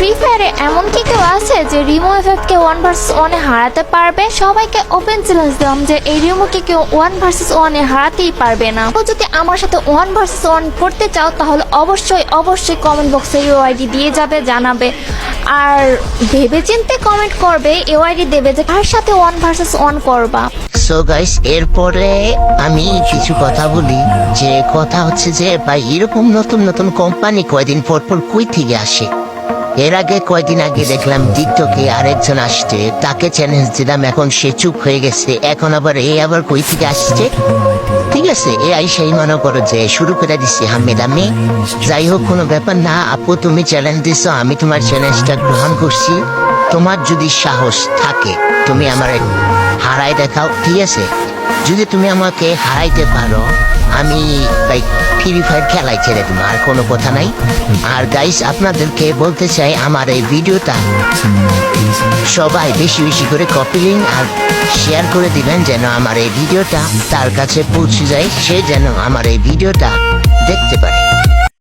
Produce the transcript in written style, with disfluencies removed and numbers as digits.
Free ফায়ারে এমন কি কেউ আছে যে রিমো এফএফকে 1 ভার্সেস 1 এ হারাতে পারবে? সবাইকে ওপেন চ্যালেঞ্জ দিলাম যে এই রিমোকে কেউ 1 ভার্সেস 1 এ হারাতেই পারবে না। তো যদি আমার সাথে 1 ভার্সেস 1 করতে চাও তাহলে অবশ্যই কমেন্ট বক্সে ইউআইডি দিয়ে যাবে, জানাবে। আর ভেবে চিন্তে কমেন্ট করবে, ইউআইডি দেবে যে কার সাথে 1 ভার্সেস 1 করবা। সো গাইস, এরপরে আমি কিছু কথা বলি। যে কথা হচ্ছে যে ভাই, এরকম নতুন নতুন কোম্পানি কয়দিন পর পর কই থেকে আসে? এর আগে কয়দিন আগে দেখলাম টিকটকে আরেকজন আসছে, তাকে চ্যালেঞ্জ দিলাম, এখন সে চুপ হয়ে গেছে। এখন আবার কই থেকে আসছে? ঠিক আছে, এ আইসাই মনে করো যে শুরু করে দিচ্ছি আমি। যাই হোক, কোনো ব্যাপার না আপু, তুমি চ্যালেঞ্জ দিছো, আমি তোমার চ্যালেঞ্জটা গ্রহণ করছি। তোমার যদি সাহস থাকে তুমি আমার হারাই দেখাও, ঠিক আছে? যদি তুমি আমাকে হারাইতে পারো, আমি লাইক ফ্রি ফায়ার খেলাই ছেড়ে দেবো, আর কোনো কথা নাই। আর গাইস, আপনাদেরকে বলতে চাই, আমার এই ভিডিওটা সবাই বেশি বেশি করে কপি লিঙ্ক আর শেয়ার করে দিবেন, যেন আমার এই ভিডিওটা তার কাছে পৌঁছে যায়, সে যেন আমার এই ভিডিওটা দেখতে পারে।